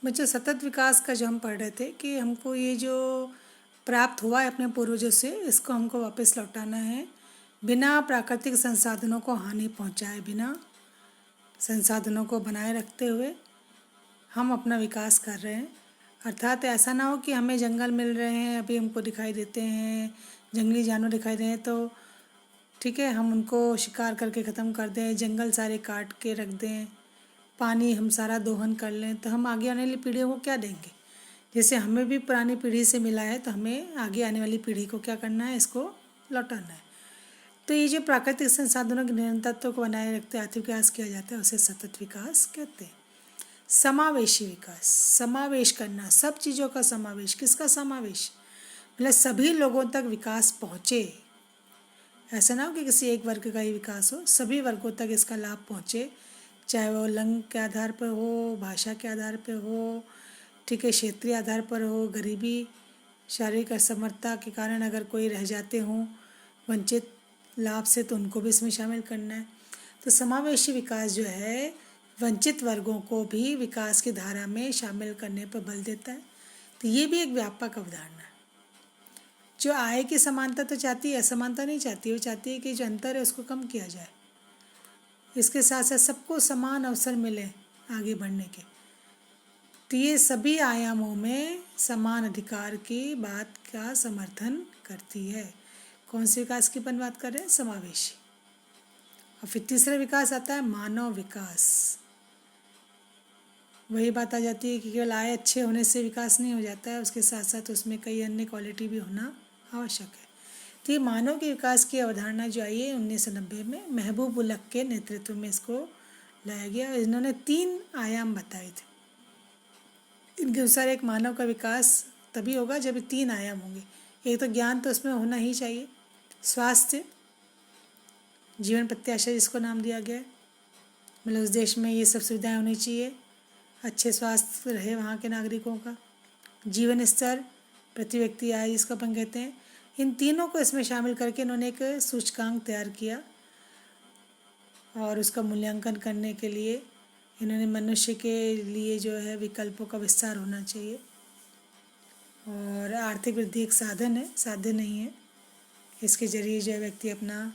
बच्चों, सतत विकास का जो हम पढ़ रहे थे कि हमको ये जो प्राप्त हुआ है अपने पूर्वजों से, इसको हमको वापस लौटाना है बिना प्राकृतिक संसाधनों को हानि पहुंचाए, बिना संसाधनों को बनाए रखते हुए हम अपना विकास कर रहे हैं। अर्थात ऐसा ना हो कि हमें जंगल मिल रहे हैं, अभी हमको दिखाई देते हैं, जंगली जानवर दिखाई दे रहे हैं, तो ठीक है हम उनको शिकार करके ख़त्म कर दें, जंगल सारे काट के रख दें, पानी हम सारा दोहन कर लें, तो हम आगे आने वाली पीढ़ियों को क्या देंगे। जैसे हमें भी पुरानी पीढ़ी से मिला है, तो हमें आगे आने वाली पीढ़ी को क्या करना है, इसको लौटाना है। तो ये जो प्राकृतिक संसाधनों के निरंतरत्व को बनाए रखते आर्थिक विकास किया जाता है, उसे सतत विकास कहते हैं। समावेशी विकास, समावेश करना, सब चीज़ों का समावेश। किसका समावेश? मतलब सभी लोगों तक विकास पहुँचे। ऐसा ना हो कि किसी एक वर्ग का ही विकास हो, सभी वर्गों तक इसका लाभ पहुँचे, चाहे वो लिंग के आधार पर हो, भाषा के आधार पर हो, ठीक है, क्षेत्रीय आधार पर हो, गरीबी, शारीरिक असमर्थता के कारण अगर कोई रह जाते हों वंचित लाभ से, तो उनको भी इसमें शामिल करना है। तो समावेशी विकास जो है वंचित वर्गों को भी विकास की धारा में शामिल करने पर बल देता है। तो ये भी एक व्यापक अवधारणा है। जो आय की समानता तो चाहती है, असमानता नहीं चाहती, वो चाहती है कि जो अंतर है उसको कम किया जाए। इसके साथ साथ सबको समान अवसर मिले आगे बढ़ने के। तो ये सभी आयामों में समान अधिकार की बात का समर्थन करती है। कौन से विकास की अपन बात कर रहे हैं? समावेशी। और फिर तीसरा विकास आता है मानव विकास। वही बात आ जाती है कि केवल आय अच्छे होने से विकास नहीं हो जाता है, उसके साथ साथ उसमें कई अन्य क्वालिटी भी होना आवश्यक है। तो ये मानव के विकास की अवधारणा जो आई है 1990 में, महबूब उलक के नेतृत्व में इसको लाया गया। इन्होंने 3 आयाम बताए थे। इनके अनुसार एक मानव का विकास तभी होगा जब 3 आयाम होंगे। एक तो ज्ञान तो उसमें होना ही चाहिए, स्वास्थ्य, जीवन प्रत्याशा जिसको नाम दिया गया है, मतलब उस देश में ये सब सुविधाएं होनी चाहिए, अच्छे स्वास्थ्य रहे वहाँ के नागरिकों का, जीवन स्तर, प्रति व्यक्ति आय जिसको अपन कहते हैं। इन तीनों को इसमें शामिल करके इन्होंने एक सूचकांक तैयार किया और उसका मूल्यांकन करने के लिए इन्होंने मनुष्य के लिए जो है विकल्पों का विस्तार होना चाहिए, और आर्थिक वृद्धि एक साधन है, साध्य नहीं है। इसके जरिए जो है व्यक्ति अपना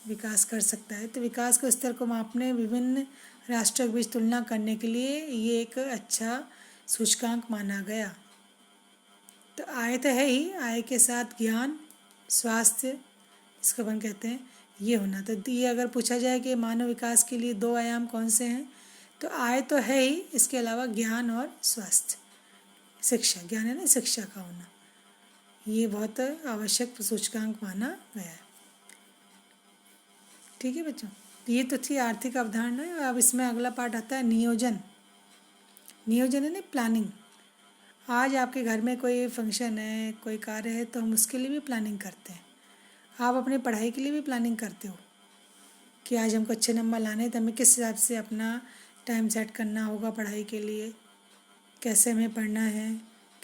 विकास कर सकता है। तो विकास के स्तर को मापने, विभिन्न राष्ट्रों के बीच तुलना करने के लिए ये एक अच्छा सूचकांक माना गया। तो आय तो है ही, आय के साथ ज्ञान, स्वास्थ्य, इसको अपन कहते हैं, ये होना। तो ये अगर पूछा जाए कि मानव विकास के लिए 2 आयाम कौन से हैं, तो आय तो है ही, इसके अलावा ज्ञान और स्वास्थ्य, शिक्षा, ज्ञान है ना, शिक्षा का होना, ये बहुत आवश्यक सूचकांक माना गया है। ठीक है बच्चों, ये तो थी आर्थिक अवधारणा। अब इसमें अगला पार्ट आता है नियोजन। नियोजन है ना, प्लानिंग। आज आपके घर में कोई फंक्शन है, कोई कार्य है, तो हम उसके लिए भी प्लानिंग करते हैं। आप अपनी पढ़ाई के लिए भी प्लानिंग करते हो कि आज हमको अच्छे नंबर लाने हैं, तो हमें किस हिसाब से अपना टाइम सेट करना होगा पढ़ाई के लिए, कैसे हमें पढ़ना है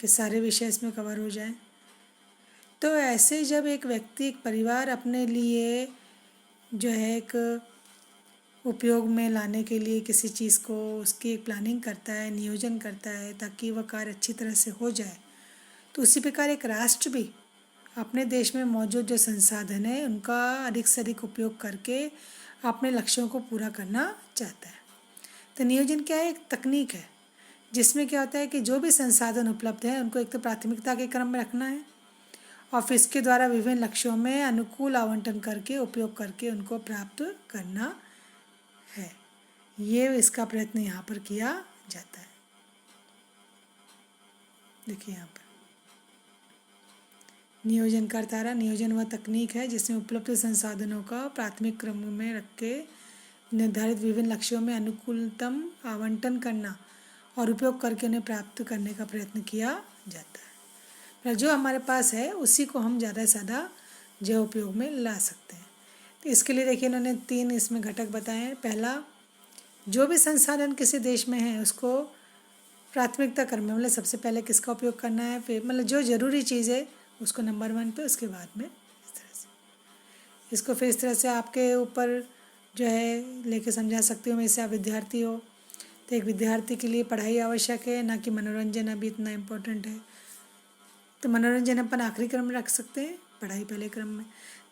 कि सारे विषय इसमें कवर हो जाए। तो ऐसे जब एक व्यक्ति, एक परिवार अपने लिए जो है एक उपयोग में लाने के लिए किसी चीज़ को, उसकी एक प्लानिंग करता है, नियोजन करता है ताकि वह कार्य अच्छी तरह से हो जाए, तो उसी प्रकार एक राष्ट्र भी अपने देश में मौजूद जो संसाधन है उनका अधिक से अधिक उपयोग करके अपने लक्ष्यों को पूरा करना चाहता है। तो नियोजन क्या है? एक तकनीक है जिसमें क्या होता है कि जो भी संसाधन उपलब्ध है उनको एक तो प्राथमिकता के क्रम में रखना है, और फिर इसके द्वारा विभिन्न लक्ष्यों में अनुकूल आवंटन करके, उपयोग करके उनको प्राप्त करना है। ये इसका प्रयत्न यहाँ पर किया जाता है। देखिए यहाँ पर नियोजन का तारा, नियोजन वह तकनीक है जिसमें उपलब्ध संसाधनों का प्राथमिक क्रम में रख के निर्धारित विभिन्न लक्ष्यों में अनुकूलतम आवंटन करना और उपयोग करके उन्हें प्राप्त करने का प्रयत्न किया जाता है। पर जो हमारे पास है उसी को हम ज़्यादा से ज़्यादा जो उपयोग में ला सकते हैं। तो इसके लिए देखिए इन्होंने 3 इसमें घटक बताए हैं। पहला, जो भी संसाधन किसी देश में है उसको प्राथमिकता क्रम में, मतलब सबसे पहले किसका उपयोग करना है, फिर मतलब जो ज़रूरी चीज़ है उसको नंबर 1 पे, उसके बाद में इस तरह से इसको, फिर इस तरह से आपके ऊपर जो है लेके समझा सकती हूँ मैं, इससे आप विद्यार्थी हो तो एक विद्यार्थी के लिए पढ़ाई आवश्यक है, ना कि मनोरंजन अभी इतना इम्पोर्टेंट है। तो मनोरंजन अपन आखिरी क्रम में रख सकते हैं, पढ़ाई पहले क्रम में।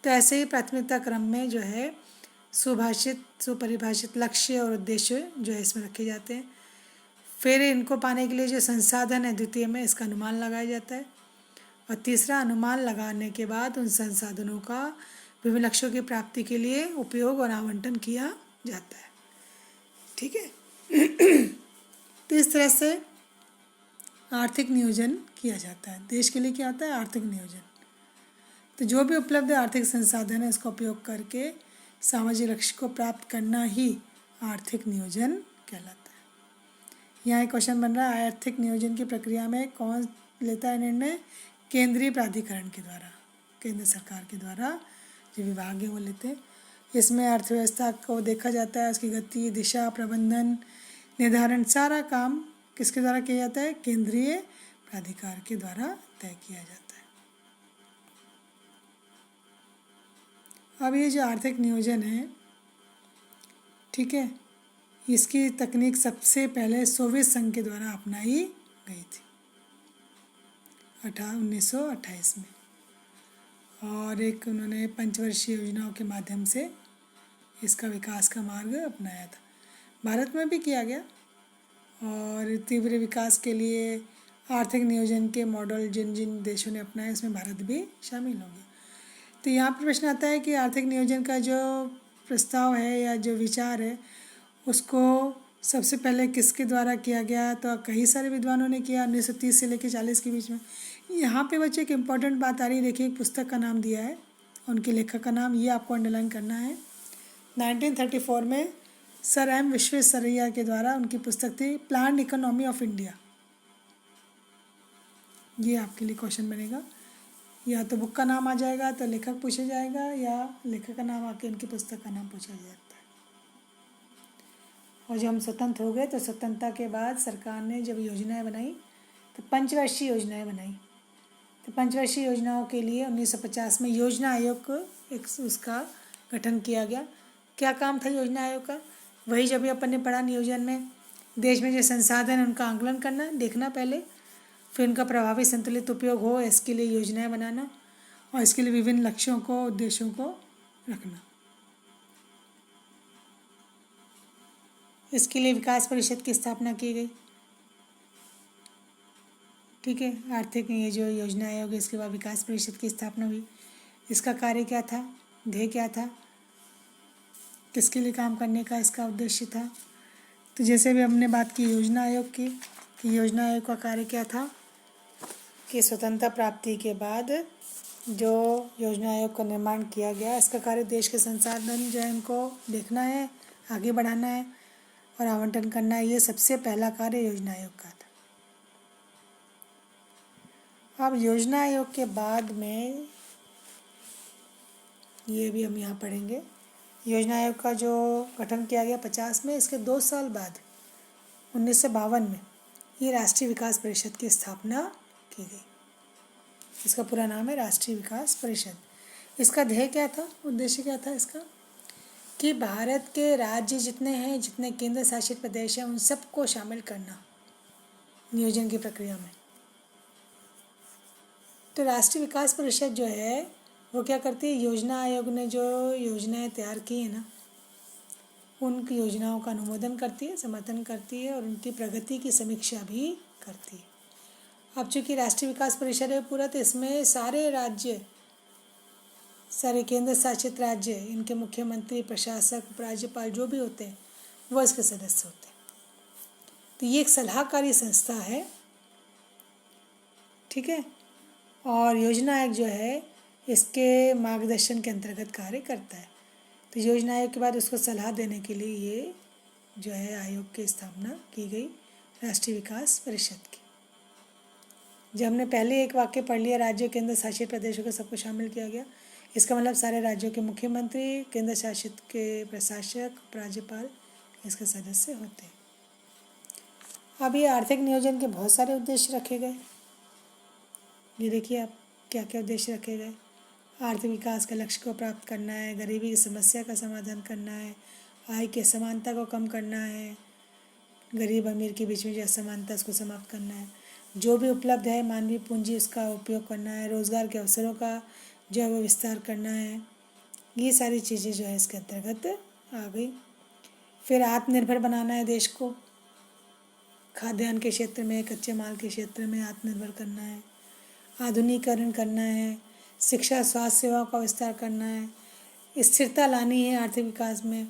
तो ऐसे ही प्राथमिकता क्रम में जो है सुपरिभाषित लक्ष्य और उद्देश्य जो है इसमें रखे जाते हैं। फिर इनको पाने के लिए जो संसाधन है द्वितीय में इसका अनुमान लगाया जाता है। और तीसरा, अनुमान लगाने के बाद उन संसाधनों का विभिन्न लक्ष्यों की प्राप्ति के लिए उपयोग और आवंटन किया जाता है। ठीक है। तो इस तरह से आर्थिक नियोजन किया जाता है। देश के लिए क्या होता है? आर्थिक नियोजन। तो जो भी उपलब्ध आर्थिक संसाधन है उसका उपयोग करके सामाजिक लक्ष्य को प्राप्त करना ही आर्थिक नियोजन कहलाता है। यहाँ एक क्वेश्चन बन रहा है, आर्थिक नियोजन की प्रक्रिया में कौन लेता है निर्णय? केंद्रीय प्राधिकरण के द्वारा, केंद्र सरकार के द्वारा जो विभाग है वो लेते हैं। इसमें अर्थव्यवस्था को देखा जाता है, उसकी गति, दिशा, प्रबंधन, निर्धारण, सारा काम किसके द्वारा किया जाता है? केंद्रीय प्राधिकार के द्वारा तय किया जाता है। अब ये जो आर्थिक नियोजन है, ठीक है, इसकी तकनीक सबसे पहले सोवियत संघ के द्वारा अपनाई गई थी 1928 में, और एक उन्होंने पंचवर्षीय योजनाओं के माध्यम से इसका विकास का मार्ग अपनाया था। भारत में भी किया गया, और तीव्र विकास के लिए आर्थिक नियोजन के मॉडल जिन जिन देशों ने अपनाए उसमें भारत भी शामिल हो गया। तो यहाँ पर प्रश्न आता है कि आर्थिक नियोजन का जो प्रस्ताव है या जो विचार है उसको सबसे पहले किसके द्वारा किया गया? तो कई सारे विद्वानों ने किया 1930 से लेकर 40 के बीच में। यहाँ पे बच्चे एक इम्पॉर्टेंट बात आ रही है, देखिए एक पुस्तक का नाम दिया है, उनके लेखक का नाम ये आपको अंडरलाइन करना है। 1934 में सर एम विश्वेश्वरैया के द्वारा उनकी पुस्तक थी प्लान्ड इकोनॉमी ऑफ इंडिया। ये आपके लिए क्वेश्चन बनेगा, या तो बुक का नाम आ जाएगा तो लेखक पूछा जाएगा, या लेखक का नाम आके उनकी पुस्तक का नाम पूछा जाता है। और जब हम स्वतंत्र हो गए तो स्वतंत्रता के बाद सरकार ने जब योजनाएं बनाई तो पंचवर्षीय योजनाएं बनाई। तो पंचवर्षीय योजनाओं के लिए 1950 में योजना आयोग को एक उसका गठन किया गया। क्या काम था योजना आयोग का? वही जब भी अपन ने पढ़ा नियोजन में, देश में जो संसाधन है उनका आंकलन करना, देखना पहले, फिर उनका प्रभावी संतुलित उपयोग हो इसके लिए योजनाएं बनाना, और इसके लिए विभिन्न लक्ष्यों को, उद्देश्यों को रखना। इसके लिए विकास परिषद की स्थापना की गई। ठीक है, आर्थिक ये जो योजना आयोग है इसके बाद विकास परिषद की स्थापना हुई। इसका कार्य क्या था? ध्येय क्या था? किसके लिए काम करने का इसका उद्देश्य था? तो जैसे भी हमने बात की योजना आयोग की, कि योजना आयोग का कार्य क्या था कि स्वतंत्रता प्राप्ति के बाद जो योजना आयोग का निर्माण किया गया, इसका कार्य देश के संसाधन जो है इनको देखना है, आगे बढ़ाना है और आवंटन करना है। ये सबसे पहला कार्य योजना आयोग का था। अब योजना आयोग के बाद में ये भी हम यहाँ पढ़ेंगे, योजना आयोग का जो गठन किया गया 50 में, इसके 2 साल बाद 1952 में ये राष्ट्रीय विकास परिषद की स्थापना की गई। इसका पूरा नाम है राष्ट्रीय विकास परिषद। इसका ध्येय क्या था, उद्देश्य क्या था इसका? कि भारत के राज्य जितने हैं, जितने केंद्र शासित प्रदेश हैं, उन सबको शामिल करना नियोजन की प्रक्रिया में। तो राष्ट्रीय विकास परिषद जो है वो क्या करती है? योजना आयोग ने जो योजनाएं तैयार की है ना, उन योजनाओं का अनुमोदन करती है, समर्थन करती है और उनकी प्रगति की समीक्षा भी करती है। अब चूँकि राष्ट्रीय विकास परिषद है पूरा, तो इसमें सारे राज्य, सारे केंद्र शासित राज्य, इनके मुख्यमंत्री, प्रशासक, उपराज्यपाल जो भी होते हैं वो इसके सदस्य होते हैं। तो ये एक सलाहकारी संस्था है। ठीक है, और योजना आयोग जो है इसके मार्गदर्शन के अंतर्गत कार्य करता है। तो योजना आयोग के बाद उसको सलाह देने के लिए ये जो है आयोग की स्थापना की गई, राष्ट्रीय विकास परिषद की। जब हमने पहले एक वाक्य पढ़ लिया, राज्यों केंद्र शासित प्रदेशों को सबको शामिल किया गया, इसका मतलब सारे राज्यों के मुख्यमंत्री, केंद्र शासित के प्रशासक, राज्यपाल इसके सदस्य होते हैं। अब ये आर्थिक नियोजन के बहुत सारे उद्देश्य रखे गए। ये देखिए आप क्या क्या उद्देश्य रखे गए। आर्थिक विकास के लक्ष्य को प्राप्त करना है, गरीबी की समस्या का समाधान करना है, आय की असमानता को कम करना है, गरीब अमीर के बीच में जो असमानता उसको समाप्त करना है, जो भी उपलब्ध है मानवीय पूंजी उसका उपयोग करना है, रोज़गार के अवसरों का जो है वो विस्तार करना है। ये सारी चीज़ें जो है इसके अंतर्गत आ गई। फिर आत्मनिर्भर बनाना है देश को, खाद्यान्न के क्षेत्र में, कच्चे माल के क्षेत्र में आत्मनिर्भर करना है, आधुनिकीकरण करना है, शिक्षा स्वास्थ्य सेवाओं का विस्तार करना है, स्थिरता लानी है आर्थिक विकास में,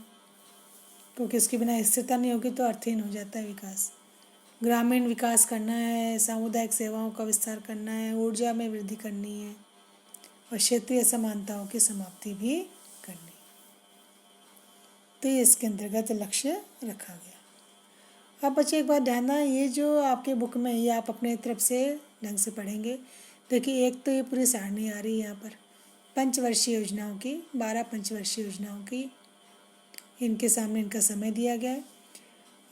क्योंकि उसके बिना स्थिरता नहीं होगी तो अर्थहीन हो जाता है विकास। ग्रामीण विकास करना है, सामुदायिक सेवाओं का विस्तार करना है, ऊर्जा में वृद्धि करनी है और क्षेत्रीय असमानताओं की समाप्ति भी करनी है। तो ये इसके अंतर्गत लक्ष्य रखा गया। अब बच्चे एक बात ध्यान देना, ये जो आपके बुक में ये आप अपने तरफ से ढंग से पढ़ेंगे। देखिए एक तो ये पूरी सारणी आ रही है यहाँ पर पंचवर्षीय योजनाओं की, 12 पंचवर्षीय योजनाओं की, इनके सामने इनका समय दिया गया है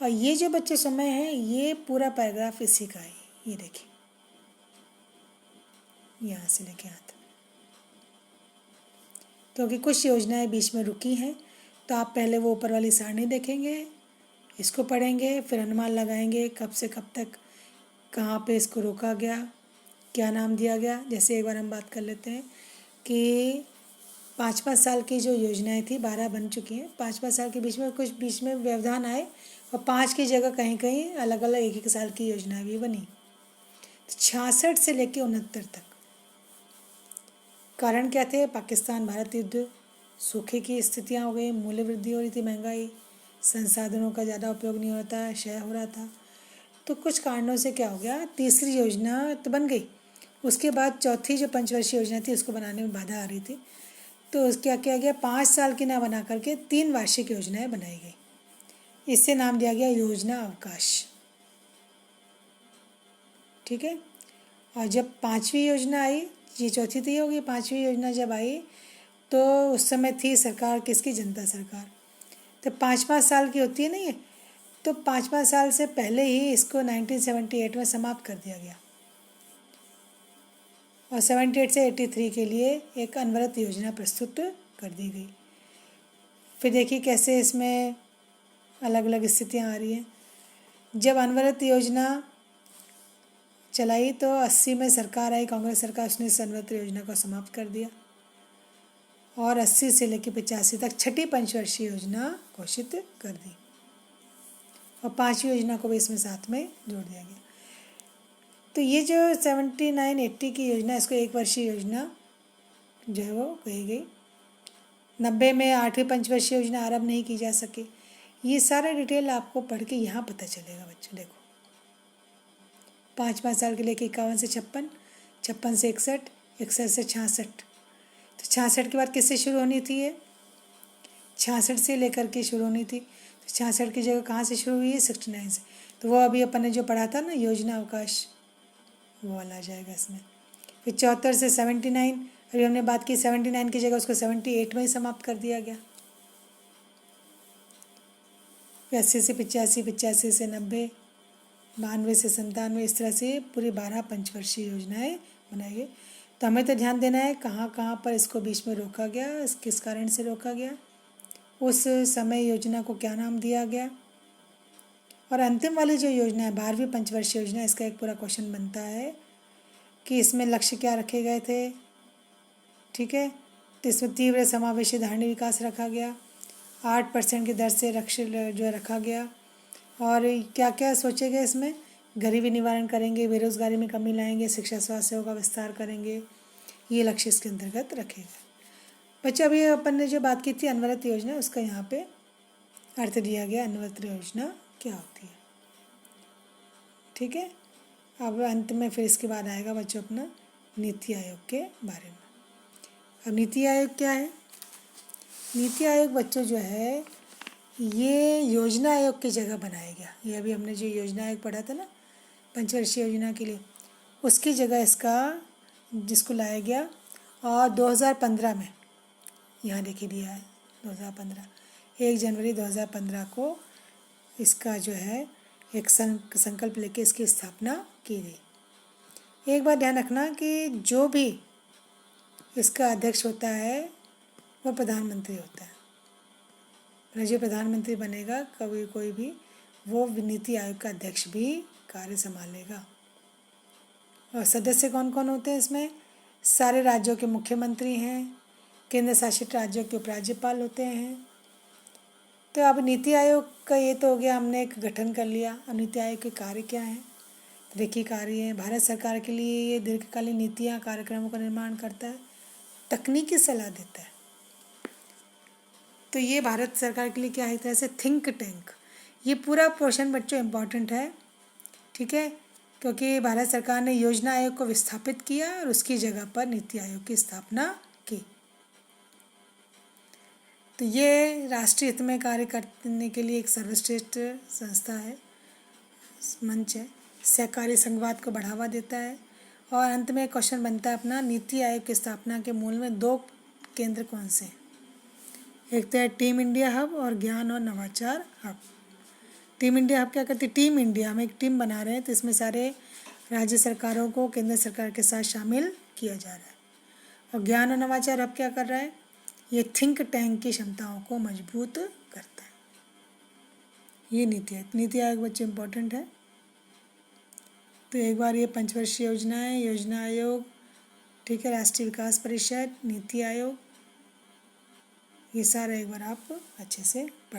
और ये जो बच्चे समय है ये पूरा पैराग्राफ इसी का है। ये देखिए यहाँ से लेके यहाँ तक, क्योंकि कुछ योजनाएं बीच में रुकी हैं तो आप पहले वो ऊपर वाली सारणी देखेंगे, इसको पढ़ेंगे, फिर अनुमान लगाएंगे कब से कब तक कहाँ पे इसको रोका गया, क्या नाम दिया गया। जैसे एक बार हम बात कर लेते हैं कि 5-5 साल की जो योजनाएं थी 12 बन चुकी हैं, 5-5 साल के बीच में कुछ बीच में व्यवधान आए और 5 की जगह कहीं कहीं अलग अलग 1-1 साल की योजनाएं भी बनी। तो 66 से लेकर 69 तक कारण क्या थे? पाकिस्तान भारत युद्ध, सूखे की स्थितियाँ हो गई, मूल्य वृद्धि हो रही थी, महंगाई, संसाधनों का ज़्यादा उपयोग नहीं होता, क्षय हो रहा था। तो कुछ कारणों से क्या हो गया, तीसरी योजना तो बन गई, उसके बाद चौथी जो पंचवर्षीय योजना थी उसको बनाने में बाधा आ रही थी। तो क्या किया गया, 5 साल की ना बना करके 3 वार्षिक योजनाएं बनाई गई। इससे नाम दिया गया योजना अवकाश। ठीक है। और जब 5वीं योजना आई, ये चौथी तो ये होगी, 5वीं योजना जब आई तो उस समय थी सरकार किसकी? जनता सरकार। तो 5-5 साल की होती है ना ये, तो 5-5 साल से पहले ही इसको 1978 में समाप्त कर दिया गया और 78 से 83 के लिए एक अनवरत योजना प्रस्तुत कर दी गई। फिर देखिए कैसे इसमें अलग अलग स्थितियाँ आ रही हैं। जब अनवरत योजना चलाई तो 80 में सरकार आई, कांग्रेस सरकार, उसने इस अनवरत योजना को समाप्त कर दिया और 80 से लेकर 85 तक छठी पंचवर्षीय योजना घोषित कर दी और 5वीं योजना को भी इसमें साथ में जोड़ दिया गया। तो ये जो 79-80 की योजना, इसको 1 वर्षीय योजना जो है वो कही गई। 90 में 8वीं पंचवर्षीय योजना आरंभ नहीं की जा सकी। ये सारा डिटेल आपको पढ़ के यहाँ पता चलेगा बच्चों। देखो 5-5 साल के लेके 51 से 56, 56 से 61, 61 से 66। तो 66 के बाद किससे शुरू होनी थी? ये 66 से लेकर के शुरू होनी थी। तो 66 की जगह कहाँ से शुरू हुई है? 69 से। तो वो अभी अपन ने जो पढ़ा था ना योजना अवकाश, वो वाला आ जाएगा इसमें। फिर 74 से 79, अभी हमने बात की 79 की जगह उसको 78 में ही समाप्त कर दिया गया। फिर 80 से 85, 85 से 90, 92 से 97, इस तरह से पूरी 12 पंचवर्षीय योजनाएं बनाई गई। तो हमें तो ध्यान देना है कहाँ कहाँ पर इसको बीच में रोका गया, किस कारण से रोका गया, उस समय योजना को क्या नाम दिया गया। और अंतिम वाली जो योजना है 12वीं पंचवर्षीय योजना, इसका एक पूरा क्वेश्चन बनता है कि इसमें लक्ष्य क्या रखे गए थे। ठीक है। तो इसमें तीव्र समावेशी धारणीय विकास रखा गया, 8% की दर से लक्ष्य जो है रखा गया। और क्या क्या सोचे गए इसमें? गरीबी निवारण करेंगे, बेरोजगारी में कमी लाएंगे, शिक्षा स्वास्थ्य सेवा का विस्तार करेंगे, ये लक्ष्य इसके अंतर्गत रखे गए। बच्चे अभी अपन ने जो बात की थी अनवरत योजना, उसका यहाँ पे अर्थ दिया गया, अनवरत योजना क्या होती है। ठीक है। अब अंत में फिर इसके बाद आएगा बच्चों अपना नीति आयोग के बारे में। अब नीति आयोग क्या है? नीति आयोग बच्चों जो है ये योजना आयोग की जगह बनाया गया। ये अभी हमने जो योजना आयोग पढ़ा था ना पंचवर्षीय योजना के लिए, उसकी जगह इसका जिसको लाया गया। और 2015 में यहाँ लिखी दिया है 2015, 1 जनवरी 2015 को इसका जो है एक संकल्प लेके इसकी स्थापना की गई। एक बात ध्यान रखना कि जो भी इसका अध्यक्ष होता है वो प्रधानमंत्री होता है। जो प्रधानमंत्री बनेगा कभी कोई भी, वो नीति आयोग का अध्यक्ष भी कार्य संभालेगा। और सदस्य कौन कौन होते हैं इसमें? सारे राज्यों के मुख्यमंत्री हैं, केंद्र शासित राज्यों के उपराज्यपाल होते हैं। तो अब नीति आयोग का ये तो हो गया, हमने एक गठन कर लिया। अब नीति आयोग के कार्य क्या हैं? देखिए कार्य है, भारत सरकार के लिए ये दीर्घकालीन नीतियाँ कार्यक्रमों का निर्माण करता है, तकनीकी सलाह देता है। तो ये भारत सरकार के लिए क्या है, एक तरह से थिंक टैंक। ये पूरा पोर्शन बच्चों इम्पॉर्टेंट है, ठीक है, क्योंकि भारत सरकार ने योजना आयोग को विस्थापित किया और उसकी जगह पर नीति आयोग की स्थापना की। तो ये राष्ट्रीय हित में कार्य करने के लिए एक सर्वश्रेष्ठ संस्था है, मंच है, सहकारी संघवाद को बढ़ावा देता है। और अंत में क्वेश्चन बनता है अपना, नीति आयोग की स्थापना के मूल में 2 केंद्र कौन से हैं? एक तो है टीम इंडिया हब और ज्ञान और नवाचार हब। टीम इंडिया हब क्या करती है? टीम इंडिया, हम एक टीम बना रहे हैं, तो इसमें सारे राज्य सरकारों को केंद्र सरकार के साथ शामिल किया जा रहा है। और ज्ञान और नवाचार हब क्या कर रहा है? ये थिंक टैंक की क्षमताओं को मजबूत करता है। ये नीति आयोग बच्चे इम्पोर्टेंट है। तो एक बार ये पंचवर्षीय योजनाएं, योजना आयोग, ठीक है, राष्ट्रीय विकास परिषद, नीति आयोग, ये सारा एक बार आप अच्छे से